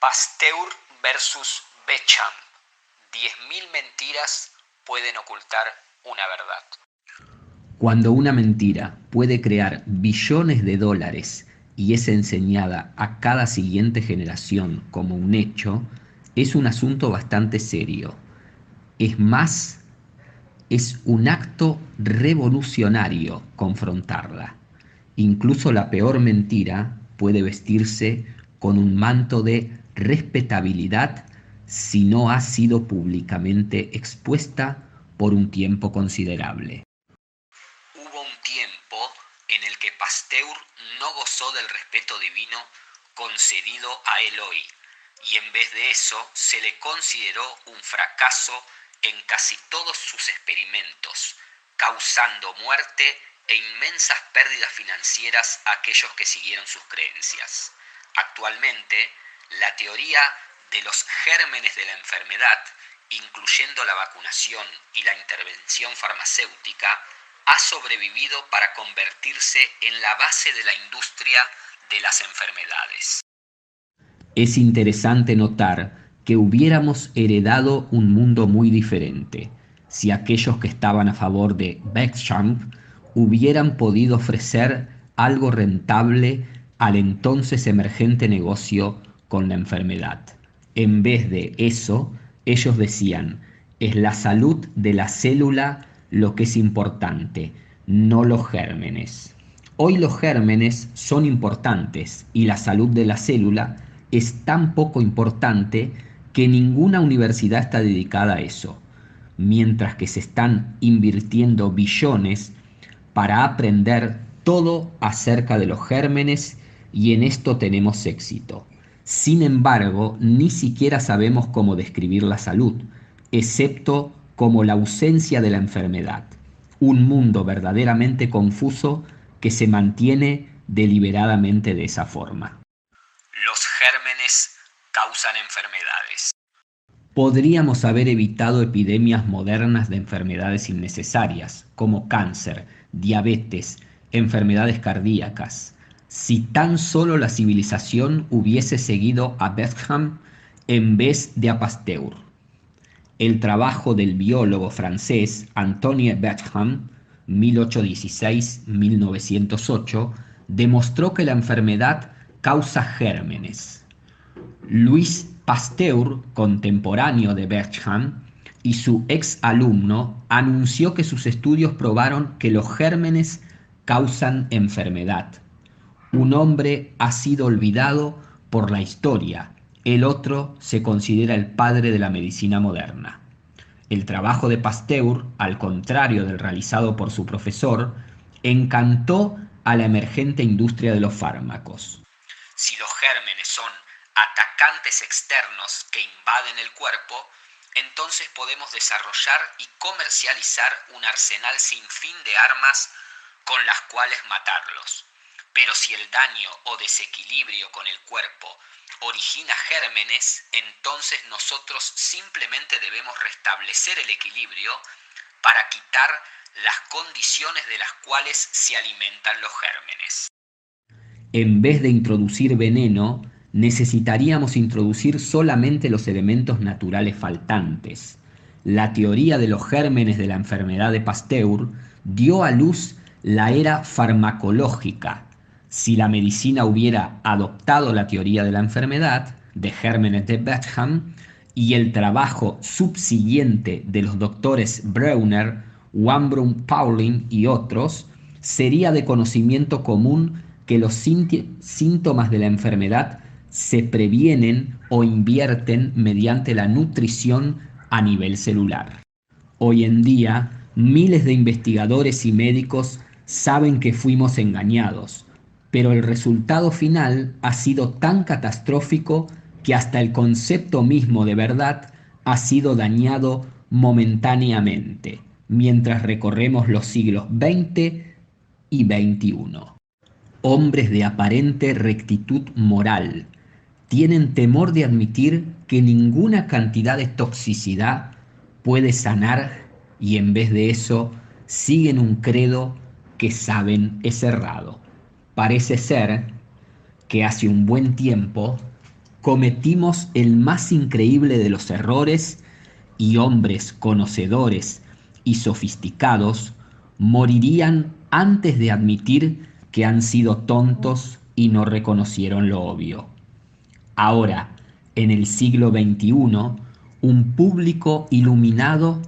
Pasteur versus Beckham. 10.000 mentiras pueden ocultar una verdad. Cuando una mentira puede crear billones de dólares y es enseñada a cada siguiente generación como un hecho, es un asunto bastante serio. Es más, es un acto revolucionario confrontarla. Incluso la peor mentira puede vestirse con un manto de respetabilidad si no ha sido públicamente expuesta por un tiempo considerable. Hubo un tiempo en el que Pasteur no gozó del respeto divino concedido a él hoy, y en vez de eso se le consideró un fracaso en casi todos sus experimentos, causando muerte e inmensas pérdidas financieras a aquellos que siguieron sus creencias. Actualmente, la teoría de los gérmenes de la enfermedad, incluyendo la vacunación y la intervención farmacéutica, ha sobrevivido para convertirse en la base de la industria de las enfermedades. Es interesante notar que hubiéramos heredado un mundo muy diferente si aquellos que estaban a favor de Beckham hubieran podido ofrecer algo rentable al entonces emergente negocio con la enfermedad. En vez de eso, ellos decían, es la salud de la célula lo que es importante, no los gérmenes. Hoy los gérmenes son importantes y la salud de la célula es tan poco importante que ninguna universidad está dedicada a eso, mientras que se están invirtiendo billones para aprender todo acerca de los gérmenes y en esto tenemos éxito. Sin embargo, ni siquiera sabemos cómo describir la salud, excepto como la ausencia de la enfermedad. Un mundo verdaderamente confuso que se mantiene deliberadamente de esa forma. Los gérmenes causan enfermedades. Podríamos haber evitado epidemias modernas de enfermedades innecesarias, como cáncer, diabetes, enfermedades cardíacas, si tan solo la civilización hubiese seguido a Beckham en vez de a Pasteur. El trabajo del biólogo francés Antoine Beckham, 1816-1908, demostró que la enfermedad causa gérmenes. Louis Pasteur, contemporáneo de Beckham, y su ex alumno, anunció que sus estudios probaron que los gérmenes causan enfermedad. Un hombre ha sido olvidado por la historia, el otro se considera el padre de la medicina moderna. El trabajo de Pasteur, al contrario del realizado por su profesor, encantó a la emergente industria de los fármacos. Si los gérmenes son atacantes externos que invaden el cuerpo, entonces podemos desarrollar y comercializar un arsenal sin fin de armas con las cuales matarlos. Pero si el daño o desequilibrio con el cuerpo origina gérmenes, entonces nosotros simplemente debemos restablecer el equilibrio para quitar las condiciones de las cuales se alimentan los gérmenes. En vez de introducir veneno, necesitaríamos introducir solamente los elementos naturales faltantes. La teoría de los gérmenes de la enfermedad de Pasteur dio a luz la era farmacológica. Si la medicina hubiera adoptado la teoría de la enfermedad, de gérmenes de Beckham, y el trabajo subsiguiente de los doctores Breuner, Wambrum Pauling y otros, sería de conocimiento común que los síntomas de la enfermedad se previenen o invierten mediante la nutrición a nivel celular. Hoy en día, miles de investigadores y médicos saben que fuimos engañados, pero el resultado final ha sido tan catastrófico que hasta el concepto mismo de verdad ha sido dañado momentáneamente, mientras recorremos los siglos XX y XXI. Hombres de aparente rectitud moral tienen temor de admitir que ninguna cantidad de toxicidad puede sanar y en vez de eso siguen un credo que saben es errado. Parece ser que hace un buen tiempo cometimos el más increíble de los errores y hombres conocedores y sofisticados morirían antes de admitir que han sido tontos y no reconocieron lo obvio. Ahora, en el siglo XXI, un público iluminado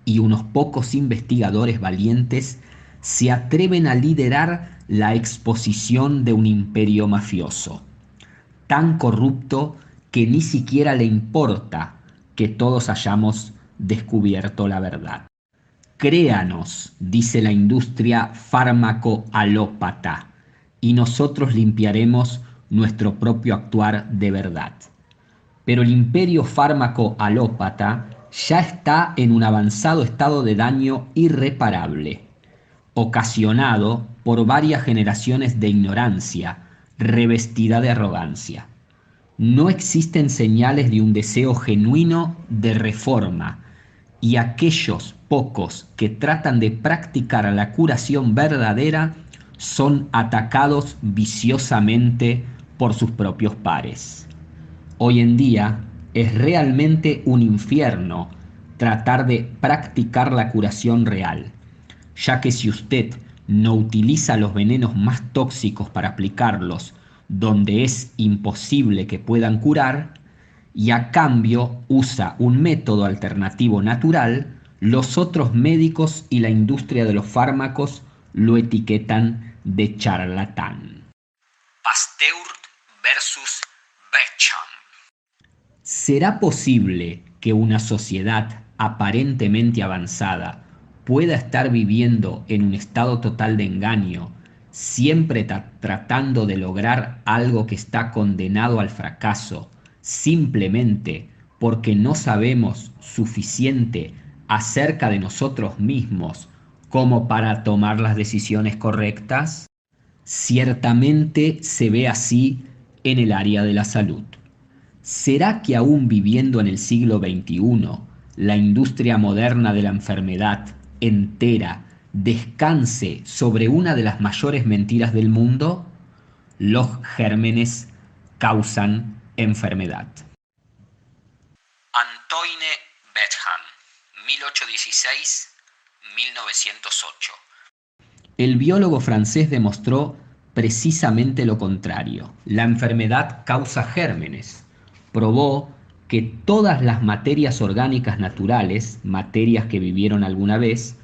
y unos pocos investigadores valientes se atreven a liderar la exposición de un imperio mafioso, tan corrupto que ni siquiera le importa que todos hayamos descubierto la verdad. Créanos, dice la industria fármaco-alópata, y nosotros limpiaremos nuestro propio actuar de verdad. Pero el imperio fármaco-alópata ya está en un avanzado estado de daño irreparable, ocasionado por varias generaciones de ignorancia, revestida de arrogancia. No existen señales de un deseo genuino de reforma, y aquellos pocos que tratan de practicar la curación verdadera son atacados viciosamente por sus propios pares. Hoy en día es realmente un infierno tratar de practicar la curación real, ya que si usted no utiliza los venenos más tóxicos para aplicarlos donde es imposible que puedan curar, y a cambio usa un método alternativo natural, los otros médicos y la industria de los fármacos lo etiquetan de charlatán. Pasteur versus Beckham. ¿Será posible que una sociedad aparentemente avanzada pueda estar viviendo en un estado total de engaño, siempre tratando de lograr algo que está condenado al fracaso, simplemente porque no sabemos suficiente acerca de nosotros mismos como para tomar las decisiones correctas? Ciertamente se ve así en el área de la salud. ¿Será que aún viviendo en el siglo XXI, la industria moderna de la enfermedad entera descanse sobre una de las mayores mentiras del mundo? Los gérmenes causan enfermedad. Antoine Beckham, 1816-1908. El biólogo francés demostró precisamente lo contrario. La enfermedad causa gérmenes. Probó que todas las materias orgánicas naturales, materias que vivieron alguna vez,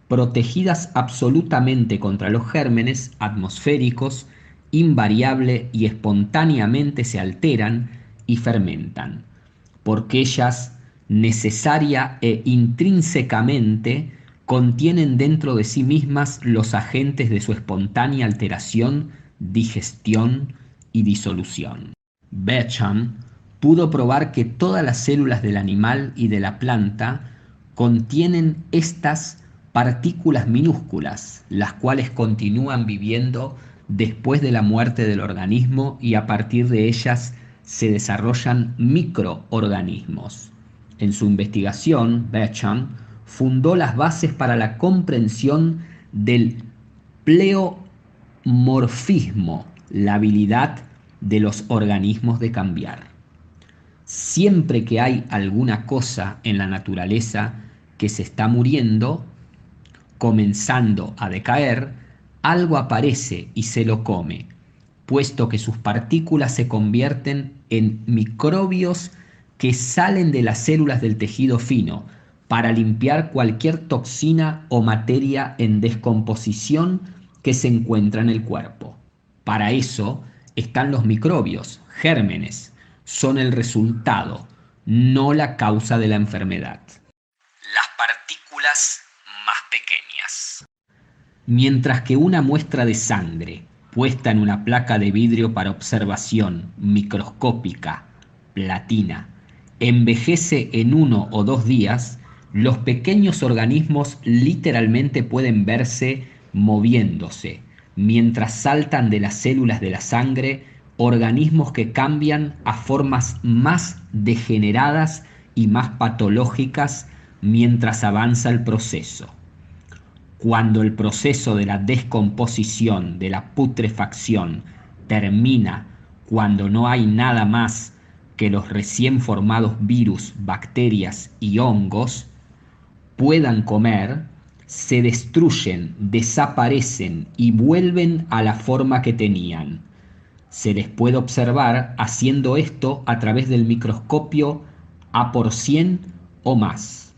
protegidas absolutamente contra los gérmenes atmosféricos, invariable y espontáneamente se alteran y fermentan, porque ellas necesaria e intrínsecamente contienen dentro de sí mismas los agentes de su espontánea alteración, digestión y disolución. Beckham pudo probar que todas las células del animal y de la planta contienen estas partículas minúsculas, las cuales continúan viviendo después de la muerte del organismo y a partir de ellas se desarrollan microorganismos. En su investigación, Beckham fundó las bases para la comprensión del pleomorfismo, la habilidad de los organismos de cambiar. Siempre que hay alguna cosa en la naturaleza que se está muriendo, comenzando a decaer, algo aparece y se lo come, puesto que sus partículas se convierten en microbios que salen de las células del tejido fino para limpiar cualquier toxina o materia en descomposición que se encuentra en el cuerpo. Para eso están los microbios, gérmenes, son el resultado, no la causa de la enfermedad. Las partículas más pequeñas. Mientras que una muestra de sangre puesta en una placa de vidrio para observación microscópica, platina, envejece en 1 o 2 días, los pequeños organismos literalmente pueden verse moviéndose, mientras saltan de las células de la sangre organismos que cambian a formas más degeneradas y más patológicas mientras avanza el proceso. Cuando el proceso de la descomposición, de la putrefacción, termina, cuando no hay nada más que los recién formados virus, bacterias y hongos puedan comer, se destruyen, desaparecen y vuelven a la forma que tenían. Se les puede observar haciendo esto a través del microscopio A por 100 o más.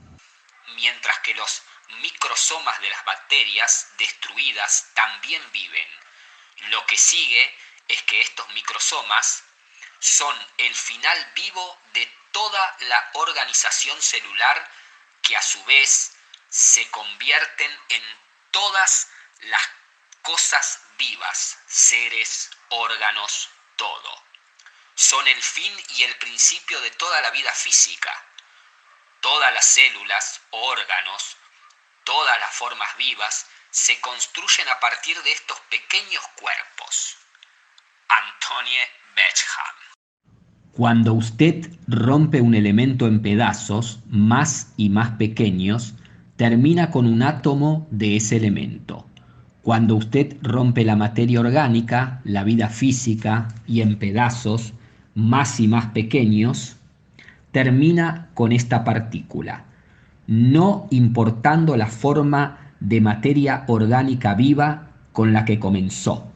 Mientras que los microsomas de las bacterias destruidas también viven. Lo que sigue es que estos microsomas son el final vivo de toda la organización celular, que a su vez se convierten en todas las cosas vivas, seres, órganos, todo. Son el fin y el principio de toda la vida física. Todas las células, órganos, todas las formas vivas se construyen a partir de estos pequeños cuerpos. Antoine Béchamp. Cuando usted rompe un elemento en pedazos más y más pequeños, termina con un átomo de ese elemento. Cuando usted rompe la materia orgánica, la vida física, y en pedazos más y más pequeños, termina con esta partícula, no importando la forma de materia orgánica viva con la que comenzó.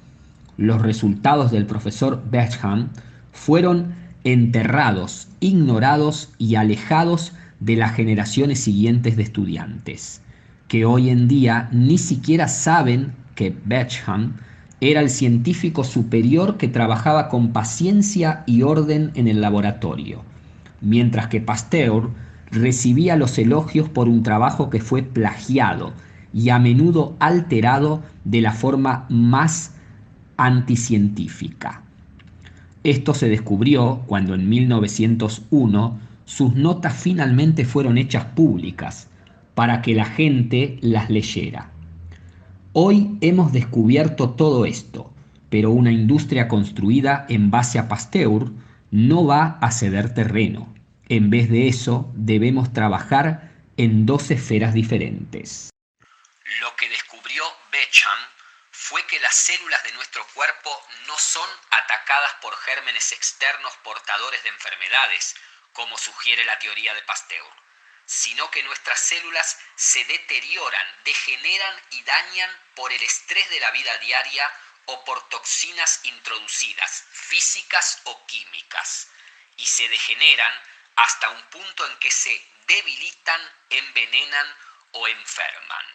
Los resultados del profesor Béchamp fueron enterrados, ignorados y alejados de las generaciones siguientes de estudiantes, que hoy en día ni siquiera saben que Béchamp era el científico superior que trabajaba con paciencia y orden en el laboratorio, mientras que Pasteur recibía los elogios por un trabajo que fue plagiado y a menudo alterado de la forma más anticientífica. Esto se descubrió cuando en 1901 sus notas finalmente fueron hechas públicas para que la gente las leyera. Hoy hemos descubierto todo esto, pero una industria construida en base a Pasteur no va a ceder terreno. En vez de eso, debemos trabajar en dos esferas diferentes. Lo que descubrió Béchamp fue que las células de nuestro cuerpo no son atacadas por gérmenes externos portadores de enfermedades, como sugiere la teoría de Pasteur, sino que nuestras células se deterioran, degeneran y dañan por el estrés de la vida diaria o por toxinas introducidas, físicas o químicas, y se degeneran hasta un punto en que se debilitan, envenenan o enferman.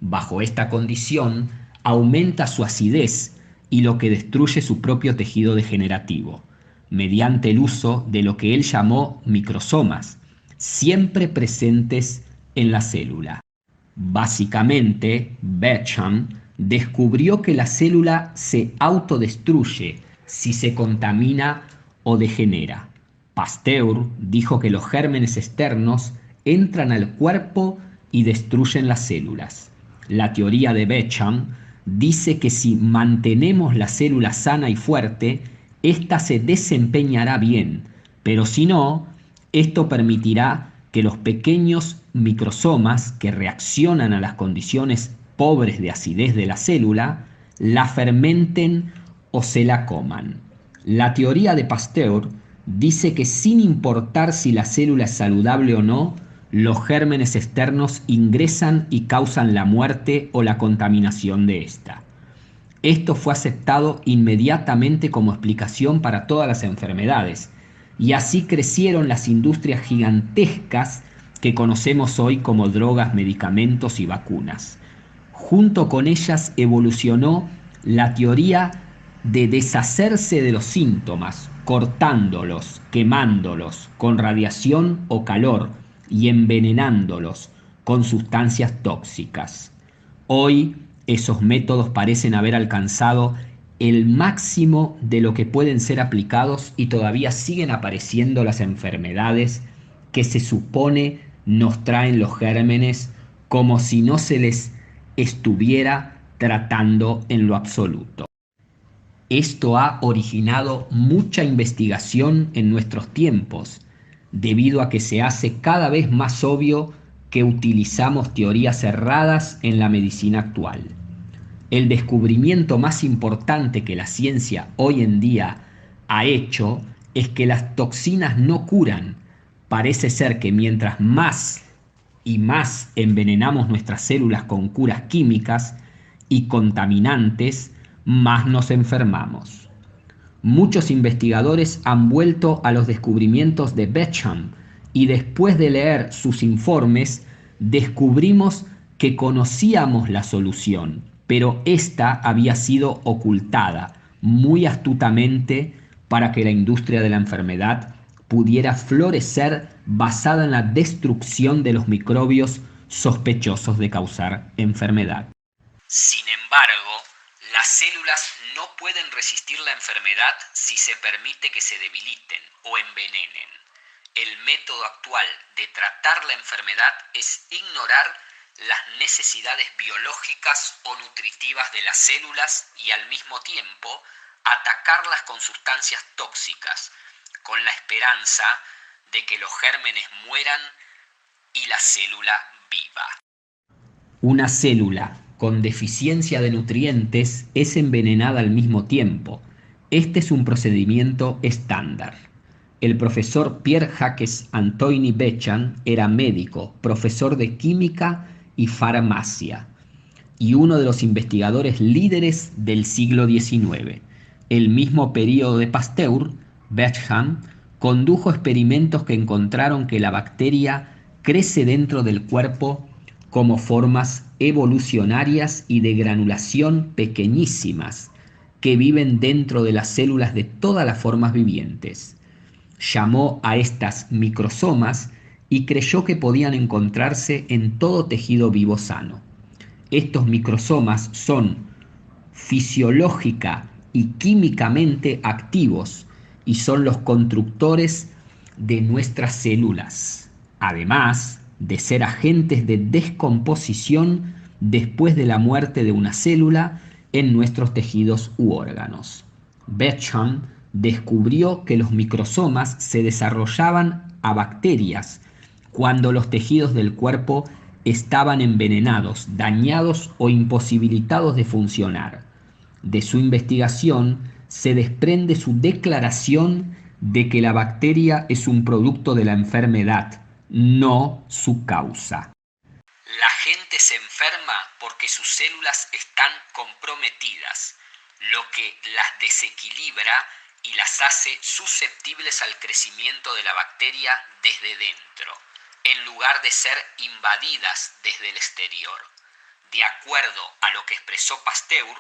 Bajo esta condición, aumenta su acidez y lo que destruye su propio tejido degenerativo, mediante el uso de lo que él llamó microsomas, siempre presentes en la célula. Básicamente, Béchamp descubrió que la célula se autodestruye si se contamina o degenera. Pasteur dijo que los gérmenes externos entran al cuerpo y destruyen las células. La teoría de Béchamp dice que si mantenemos la célula sana y fuerte, ésta se desempeñará bien, pero si no, esto permitirá que los pequeños microsomas que reaccionan a las condiciones pobres de acidez de la célula, la fermenten o se la coman. La teoría de Pasteur dice que sin importar si la célula es saludable o no, los gérmenes externos ingresan y causan la muerte o la contaminación de esta. Esto fue aceptado inmediatamente como explicación para todas las enfermedades, y así crecieron las industrias gigantescas que conocemos hoy como drogas, medicamentos y vacunas. Junto con ellas evolucionó la teoría de deshacerse de los síntomas, cortándolos, quemándolos con radiación o calor y envenenándolos con sustancias tóxicas. Hoy esos métodos parecen haber alcanzado el máximo de lo que pueden ser aplicados y todavía siguen apareciendo las enfermedades que se supone nos traen los gérmenes como si no se les estuviera tratando en lo absoluto. Esto ha originado mucha investigación en nuestros tiempos, debido a que se hace cada vez más obvio que utilizamos teorías erradas en la medicina actual. El descubrimiento más importante que la ciencia hoy en día ha hecho es que las toxinas no curan. Parece ser que mientras más y más envenenamos nuestras células con curas químicas y contaminantes, más nos enfermamos. Muchos investigadores han vuelto a los descubrimientos de Betsham y después de leer sus informes descubrimos que conocíamos la solución, pero esta había sido ocultada muy astutamente para que la industria de la enfermedad pudiera florecer basada en la destrucción de los microbios sospechosos de causar enfermedad. Sin embargo, las células no pueden resistir la enfermedad si se permite que se debiliten o envenenen. El método actual de tratar la enfermedad es ignorar las necesidades biológicas o nutritivas de las células y al mismo tiempo atacarlas con sustancias tóxicas, con la esperanza de que los gérmenes mueran y la célula viva. Una célula con deficiencia de nutrientes es envenenada al mismo tiempo. Este es un procedimiento estándar. El profesor Pierre-Jacques Antoine Betsham era médico, profesor de química y farmacia y uno de los investigadores líderes del siglo XIX. El mismo periodo de Pasteur, Betsham condujo experimentos que encontraron que la bacteria crece dentro del cuerpo como formas evolucionarias y de granulación pequeñísimas que viven dentro de las células de todas las formas vivientes. Llamó a estas microsomas y creyó que podían encontrarse en todo tejido vivo sano. Estos microsomas son fisiológica y químicamente activos y son los constructores de nuestras células, además de ser agentes de descomposición después de la muerte de una célula en nuestros tejidos u órganos. Betsham descubrió que los microsomas se desarrollaban a bacterias cuando los tejidos del cuerpo estaban envenenados, dañados o imposibilitados de funcionar. De su investigación se desprende su declaración de que la bacteria es un producto de la enfermedad, no su causa. La gente se enferma porque sus células están comprometidas, lo que las desequilibra y las hace susceptibles al crecimiento de la bacteria desde dentro, en lugar de ser invadidas desde el exterior. De acuerdo a lo que expresó Pasteur,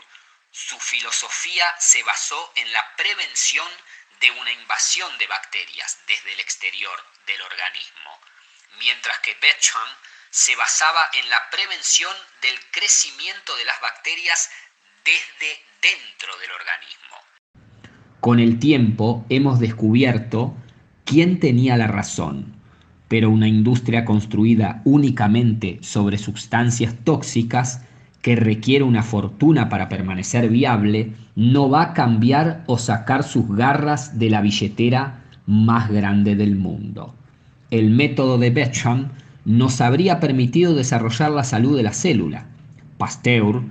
su filosofía se basó en la prevención de una invasión de bacterias desde el exterior del organismo, mientras que Betsham se basaba en la prevención del crecimiento de las bacterias desde dentro del organismo. Con el tiempo hemos descubierto quién tenía la razón, pero una industria construida únicamente sobre sustancias tóxicas que requiere una fortuna para permanecer viable, no va a cambiar o sacar sus garras de la billetera más grande del mundo. El método de Betsham nos habría permitido desarrollar la salud de la célula. Pasteur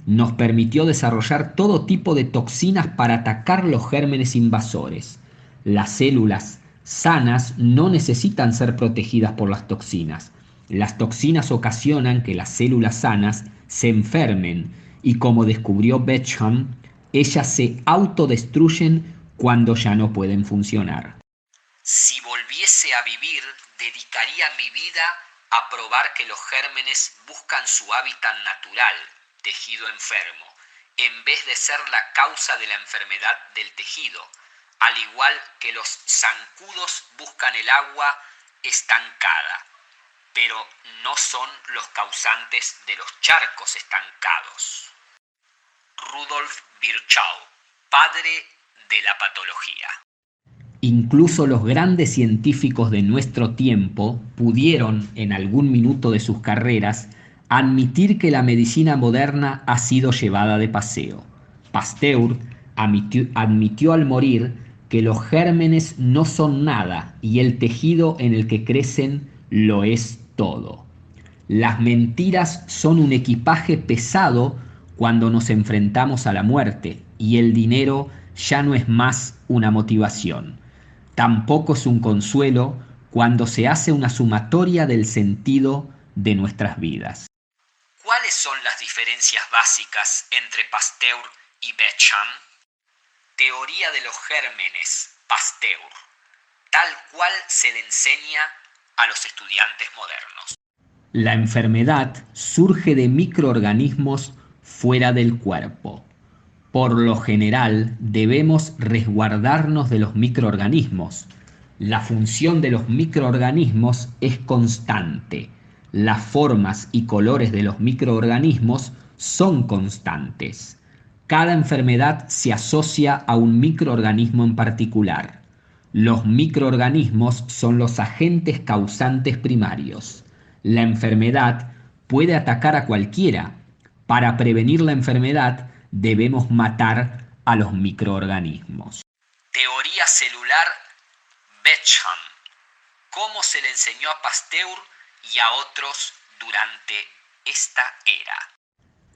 nos permitió desarrollar todo tipo de toxinas para atacar los gérmenes invasores. Las células sanas no necesitan ser protegidas por las toxinas. Las toxinas ocasionan que las células sanas se enfermen y, como descubrió Betsham, ellas se autodestruyen cuando ya no pueden funcionar. Si volviese a vivir, dedicaría mi vida a probar que los gérmenes buscan su hábitat natural, tejido enfermo, en vez de ser la causa de la enfermedad del tejido, al igual que los zancudos buscan el agua estancada, pero no son los causantes de los charcos estancados. Rudolf Virchow, padre de la patología. Incluso los grandes científicos de nuestro tiempo pudieron, en algún minuto de sus carreras, admitir que la medicina moderna ha sido llevada de paseo. Pasteur admitió al morir que los gérmenes no son nada y el tejido en el que crecen lo es todo. Las mentiras son un equipaje pesado cuando nos enfrentamos a la muerte y el dinero ya no es más una motivación. Tampoco es un consuelo cuando se hace una sumatoria del sentido de nuestras vidas. ¿Cuáles son las diferencias básicas entre Pasteur y Bechamp? Teoría de los gérmenes, Pasteur, tal cual se le enseña a los estudiantes modernos. La enfermedad surge de microorganismos fuera del cuerpo. Por lo general, debemos resguardarnos de los microorganismos. La función de los microorganismos es constante. Las formas y colores de los microorganismos son constantes. Cada enfermedad se asocia a un microorganismo en particular. Los microorganismos son los agentes causantes primarios. La enfermedad puede atacar a cualquiera. Para prevenir la enfermedad, debemos matar a los microorganismos. Teoría celular, Bechamp. ¿Cómo se le enseñó a Pasteur y a otros durante esta era?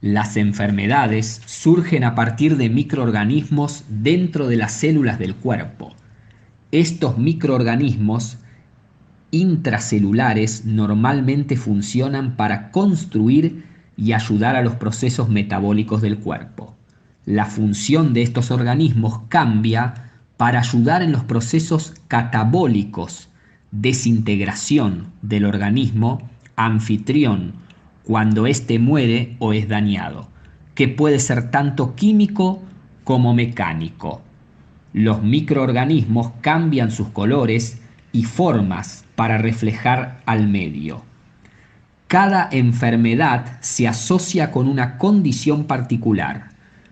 Las enfermedades surgen a partir de microorganismos dentro de las células del cuerpo. Estos microorganismos intracelulares normalmente funcionan para construir y ayudar a los procesos metabólicos del cuerpo. La función de estos organismos cambia para ayudar en los procesos catabólicos, desintegración del organismo anfitrión cuando éste muere o es dañado, que puede ser tanto químico como mecánico. Los microorganismos cambian sus colores y formas para reflejar al medio. Cada enfermedad se asocia con una condición particular.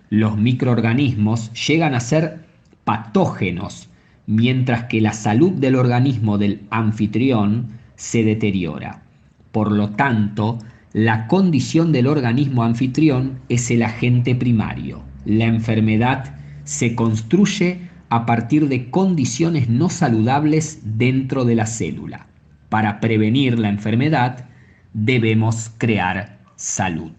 Los microorganismos llegan a ser patógenos, mientras que la salud del organismo del anfitrión se deteriora. Por lo tanto, la condición del organismo anfitrión es el agente primario. La enfermedad se construye a partir de condiciones no saludables dentro de la célula. Para prevenir la enfermedad, debemos crear salud.